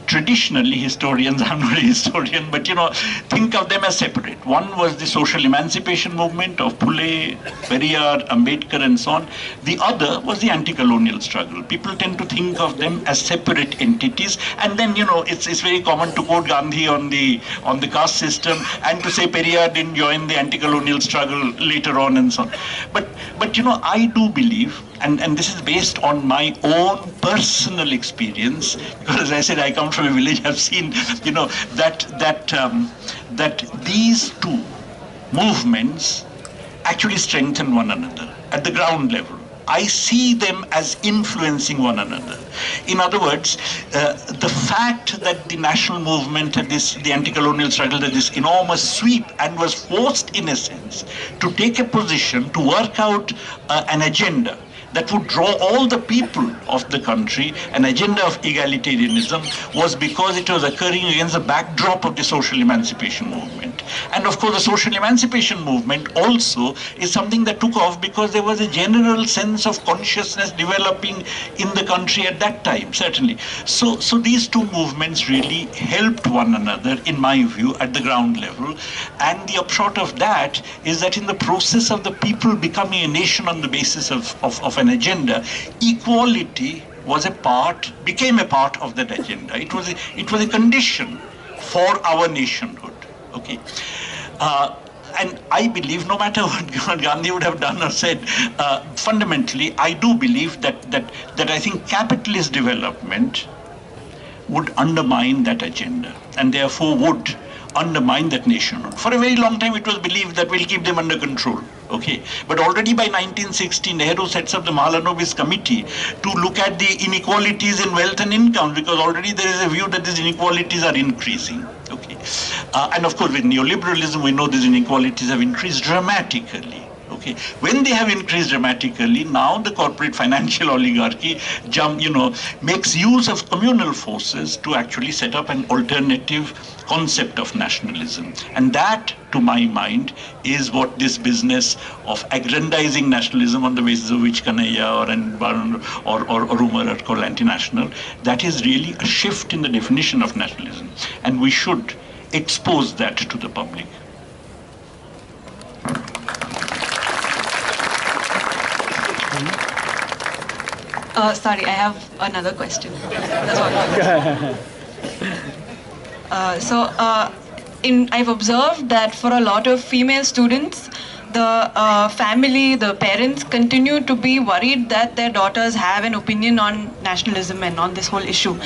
Traditionally, historians, I'm not a historian, but think of them as separate. One was the social emancipation movement of Phule, Periyar, Ambedkar, and so on. The other was the anti-colonial struggle. People tend to think of them as separate entities, and then it's very common to quote Gandhi on the caste system and to say Periyar didn't join the anti-colonial struggle later on and so on. But I do believe, and this is based on my own personal experience, because as I said, I come from a village. I've seen, that these two movements actually strengthen one another at the ground level. I see them as influencing one another. In other words, the fact that the national movement had the anti-colonial struggle had this enormous sweep and was forced, in a sense, to take a position to work out an agenda that would draw all the people of the country, an agenda of egalitarianism, was because it was occurring against the backdrop of the social emancipation movement. And of course, the social emancipation movement also is something that took off because there was a general sense of consciousness developing in the country at that time, certainly. So these two movements really helped one another, in my view, at the ground level. And the upshot of that is that in the process of the people becoming a nation on the basis of an agenda, equality became a part of that agenda. It was a condition for our nationhood. Okay, and I believe, no matter what Gandhi would have done or said, fundamentally, I do believe that I think capitalist development would undermine that agenda, and therefore would undermine that nationhood. For a very long time, it was believed that we'll keep them under control. Okay, but already by 1960, Nehru sets up the Mahalanobis committee to look at the inequalities in wealth and income, because already there is a view that these inequalities are increasing. Okay, and of course with neoliberalism, we know these inequalities have increased dramatically. Okay, when they have increased dramatically, now the corporate financial oligarchy makes use of communal forces to actually set up an alternative concept of nationalism. And that, to my mind, is what this business of aggrandizing nationalism on the basis of which Kanhaiya or Rumor are called anti-national, that is really a shift in the definition of nationalism. And we should expose that to the public. Sorry, I have another question. That's all. I've observed that for a lot of female students, the family, the parents continue to be worried that their daughters have an opinion on nationalism and on this whole issue.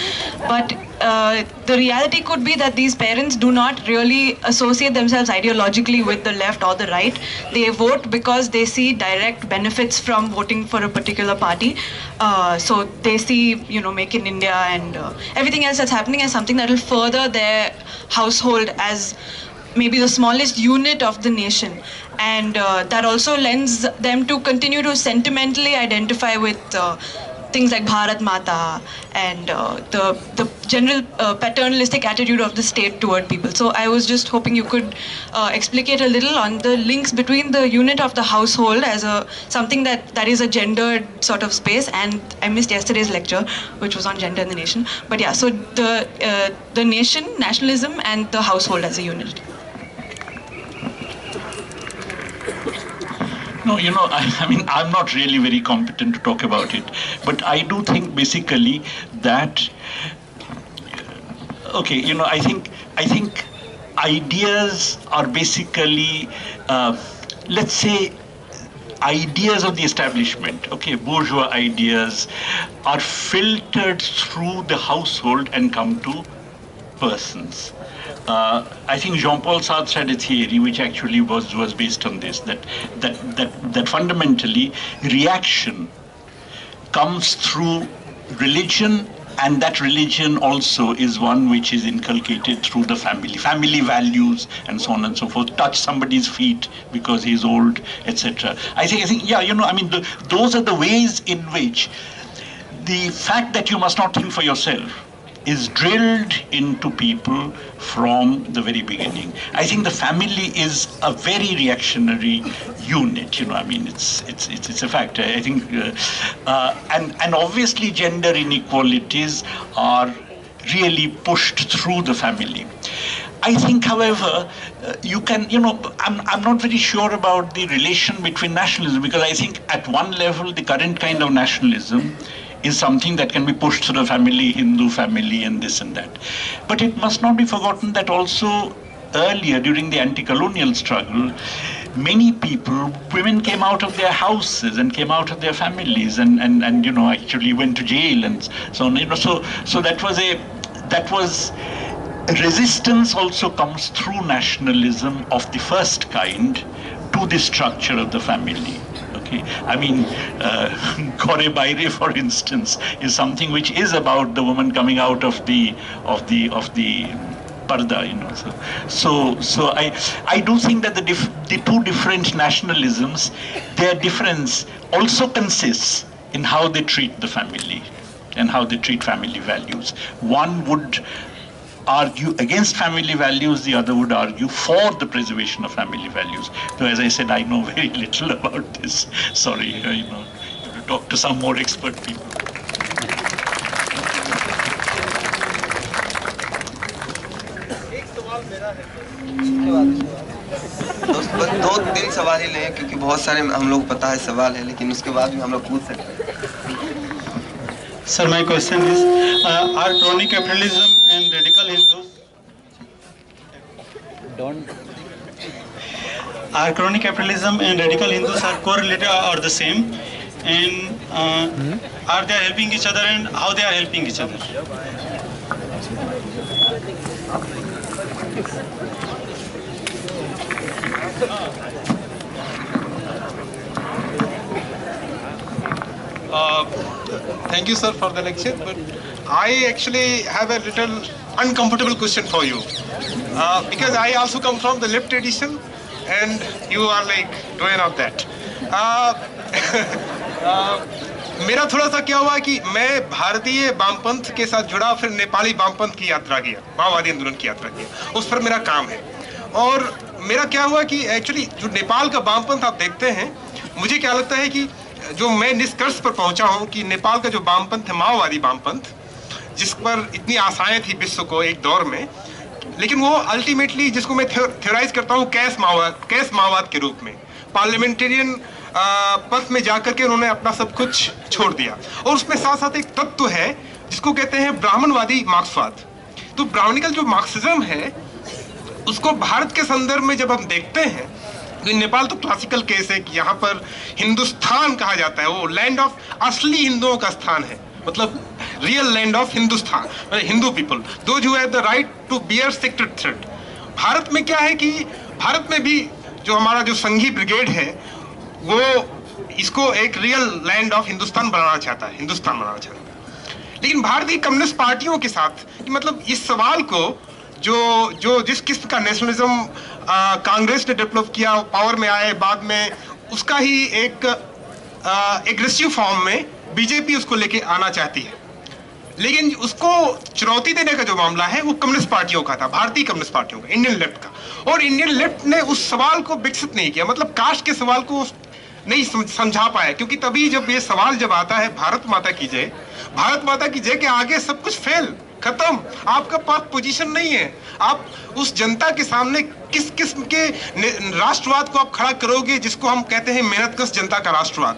But the reality could be that these parents do not really associate themselves ideologically with the left or the right. They vote because they see direct benefits from voting for a particular party. So they see, Make in India and everything else that's happening as something that will further their household as maybe the smallest unit of the nation. And that also lends them to continue to sentimentally identify with things like Bharat Mata and the general paternalistic attitude of the state toward people. So I was just hoping you could explicate a little on the links between the unit of the household as something that is a gendered sort of space. And I missed yesterday's lecture, which was on gender in the nation. But yeah, so the nation, nationalism, and the household as a unit. No, I mean, I'm not really very competent to talk about it, but I do think basically that, okay, I think ideas are basically, let's say, ideas of the establishment, okay, bourgeois ideas, are filtered through the household and come to persons. I think Jean-Paul Sartre had a theory which actually was based on this, that fundamentally reaction comes through religion, and that religion also is one which is inculcated through the family values and so on and so forth. Touch somebody's feet because he's old, etc. I think, yeah, I mean, those are the ways in which the fact that you must not think for yourself is drilled into people from the very beginning. I think the family is a very reactionary unit. I mean, it's a fact. I think, and obviously gender inequalities are really pushed through the family. I think, however, you can, I'm not very sure about the relation between nationalism, because I think at one level, the current kind of nationalism is something that can be pushed through the family, Hindu family, and this and that. But it must not be forgotten that also earlier, during the anti-colonial struggle, many people, women came out of their houses and came out of their families and actually went to jail and so on. So that was resistance also comes through nationalism of the first kind to the structure of the family. I mean, Kore Baire, for instance, is something which is about the woman coming out of the parda, So I do think that the two different nationalisms, their difference also consists in how they treat the family and how they treat family values. One would argue against family values, the other would argue for the preservation of family values. So as I said, I know very little about this. Sorry, you have to talk to some more expert people. दो तीन सवाल ही लें, क्योंकि बहुत सारे हम लोग पता है सवाल है, लेकिन उसके बाद भी हम लोग पूछ सकते हैं. Sir, my question is, are crony capitalism and radical Hindus are correlated or the same? And are they helping each other, and how they are helping each other? Thank you, sir, for the lecture, but I actually have a little uncomfortable question for you, because I also come from the left tradition and you are like doing of that. मेरा थोड़ा सा क्या हुआ कि मैं भारतीय वामपंथ के साथ जुड़ा, फिर नेपाली वामपंथ की यात्रा किया, माओवादी आंदोलन की यात्रा किया, उस पर मेरा काम है. और मेरा क्या हुआ कि एक्चुअली जो नेपाल का वामपंथ आप देखते हैं, मुझे क्या लगता है कि जो मैं निष्कर्ष पर पहुंचा हूं कि नेपाल का जो वामपंथ है, माओवादी वामपंथ, जिस पर इतनी आशाएं थी विश्व को एक दौर में, लेकिन वो अल्टीमेटली, जिसको मैं थ्योराइज करता हूं कैश माओवाद के रूप में, पार्लियामेंटेरियन पथ में जाकर के उन्होंने अपना सब कुछ छोड़ दिया. और उसमें साथ साथ एक तत्व है जिसको कहते हैं ब्राह्मणवादी मार्क्सवाद. तो ब्राह्मणिकल जो मार्क्सिज्म है, उसको भारत के संदर्भ में जब हम देखते हैं, तो नेपाल तो क्लासिकल केस है कि यहाँ पर हिंदुस्तान कहा जाता है, वो लैंड ऑफ असली हिंदुओं का स्थान है, मतलब real land of Hindustan, Hindu people, those who have the right to bear sacred thread. Bharat में क्या है कि भारत में भी जो हमारा जो संघी ब्रिगेड है, वो इसको एक रियल लैंड ऑफ हिंदुस्तान बनाना चाहता है, हिंदुस्तान बनाना चाहता है. लेकिन भारतीय कम्युनिस्ट पार्टियों के साथ कि मतलब इस सवाल को जो जिस किस्म का नेशनलिज्म कांग्रेस ने डेवलप किया, पावर में आए बाद में, उसका ही एक एग्रेसिव फॉर्म में बीजेपी उसको लेके आना चाहती है. लेकिन उसको चुनौती देने का जो मामला है वो कम्युनिस्ट पार्टियों का था, भारतीय कम्युनिस्ट पार्टियों का, इंडियन लेफ्ट का. और इंडियन लेफ्ट ने उस सवाल को विकसित नहीं किया, मतलब कास्ट के सवाल को नहीं समझा पाया, क्योंकि तभी जब ये सवाल जब आता है भारत माता की जय के आगे सब कुछ फेल, खत्म, आपका पास पोजीशन नहीं है, आप उस जनता के सामने किस किस्म के राष्ट्रवाद को आप खड़ा करोगे जिसको हम कहते हैं मेहनतकश जनता का राष्ट्रवाद,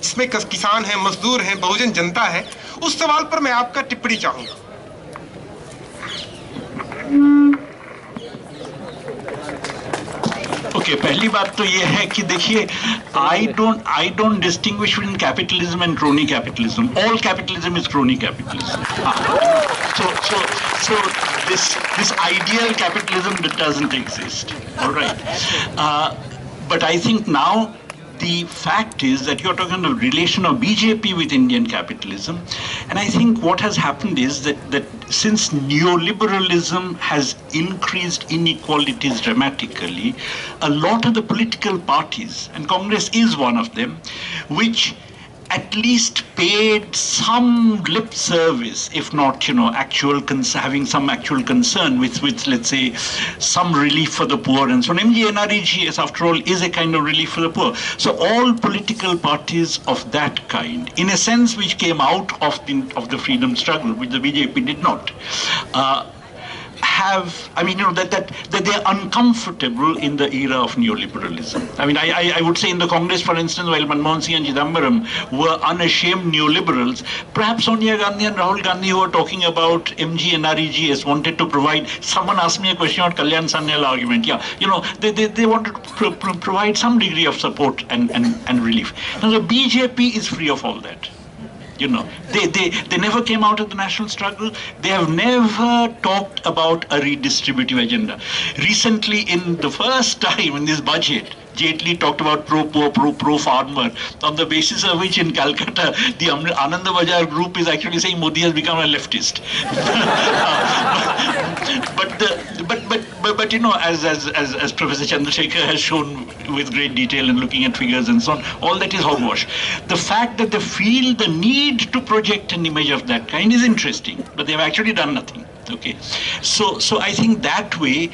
जिसमें किसान है, मजदूर है, बहुजन जनता है? उस सवाल पर मैं आपका टिप्पणी चाहूंगा। ओके, पहली बात तो ये है कि देखिए, I don't distinguish between capitalism and crony capitalism. All capitalism is crony capitalism. So this ideal capitalism that doesn't exist. All right, but I think now the fact is that you're talking of relation of BJP with Indian capitalism, and I think what has happened is that since neoliberalism has increased inequalities dramatically, a lot of the political parties, and Congress is one of them, which at least paid some lip service, if not, actual having some actual concern with, let's say, some relief for the poor and so on. MGNREGS, after all, is a kind of relief for the poor. So all political parties of that kind, in a sense, which came out of the freedom struggle, which the BJP did not, that they're uncomfortable in the era of neoliberalism. I mean, I would say in the Congress, for instance, while Manmohan Singh and Chidambaram were unashamed neoliberals, perhaps Sonia Gandhi and Rahul Gandhi, who were talking about MGNREGS, wanted to provide. Someone asked me a question on Kalyan Sanyal argument. Yeah, they wanted to provide some degree of support and relief. Now the BJP is free of all that. They never came out of the national struggle. They have never talked about a redistributive agenda. Recently, in the first time in this budget, Jaitley talked about pro-poor, pro-farmer, on the basis of which in Calcutta, the Anand Bazar group is actually saying Modi has become a leftist. But as Professor Chandrasekhar has shown with great detail and looking at figures and so on, all that is hogwash. The fact that they feel the need to project an image of that kind is interesting, but they have actually done nothing. Okay, so I think that way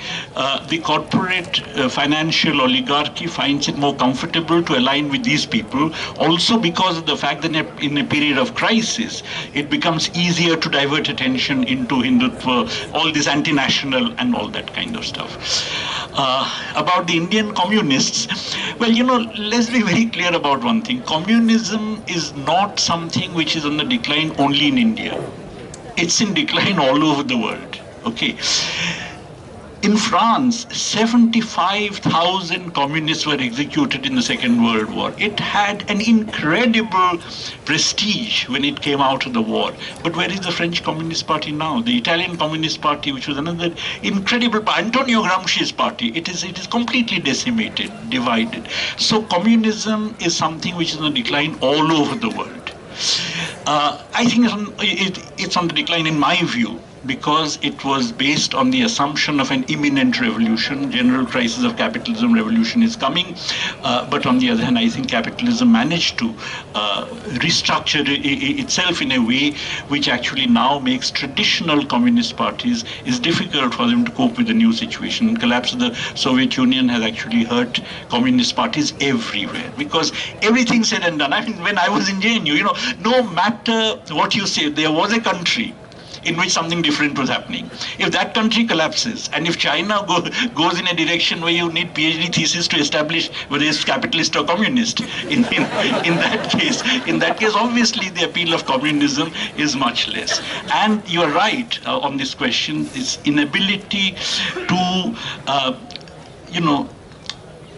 the corporate financial oligarchy finds it more comfortable to align with these people, also because of the fact that in a period of crisis, it becomes easier to divert attention into Hindutva, all this anti-national and all that kind of stuff. About the Indian communists, well, let's be very clear about one thing. Communism is not something which is on the decline only in India. It's in decline all over the world. Okay. In France, 75,000 communists were executed in the Second World War. It had an incredible prestige when it came out of the war. But where is the French Communist Party now? The Italian Communist Party, which was another incredible party, Antonio Gramsci's party, it is completely decimated, divided. So communism is something which is on decline all over the world. I think it's on the decline in my view, because it was based on the assumption of an imminent revolution. General crisis of capitalism, revolution is coming. But on the other hand, I think capitalism managed to restructure itself in a way which actually now makes traditional communist parties, is difficult for them to cope with the new situation. Collapse of the Soviet Union has actually hurt communist parties everywhere, because everything said and done. I mean, when I was in JNU, no matter what you say, there was a country in which something different was happening. If that country collapses, and if China goes in a direction where you need PhD thesis to establish whether it's capitalist or communist, in that case, obviously the appeal of communism is much less. And you are right on this question, its inability to,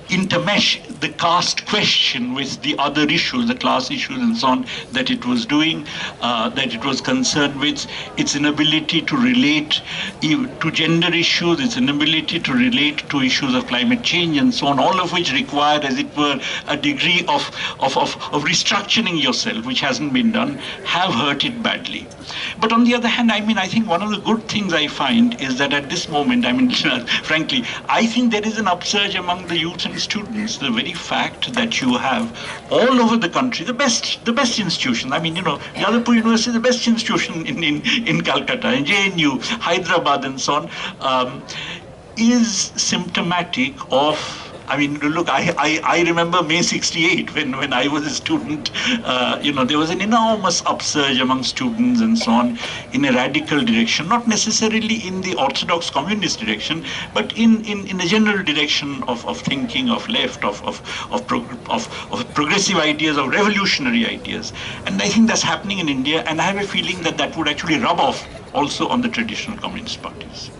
intermesh the caste question with the other issues, the class issues and so on, that it was doing, that it was concerned with, its inability to relate to gender issues, its inability to relate to issues of climate change and so on, all of which require, as it were, a degree of restructuring yourself, which hasn't been done, have hurt it badly. But on the other hand, I think one of the good things I find is that at this moment, frankly, I think there is an upsurge among the youth and students. The very fact that you have all over the country the best institution. Yadavpur University is the best institution in Calcutta, in JNU, Hyderabad, and so on, is symptomatic of I mean, look, I remember May 68 when I was a student. There was an enormous upsurge among students and so on in a radical direction, not necessarily in the orthodox communist direction, but in a general direction of thinking, of left, of progressive ideas, of revolutionary ideas. And I think that's happening in India, and I have a feeling that that would actually rub off also on the traditional communist parties.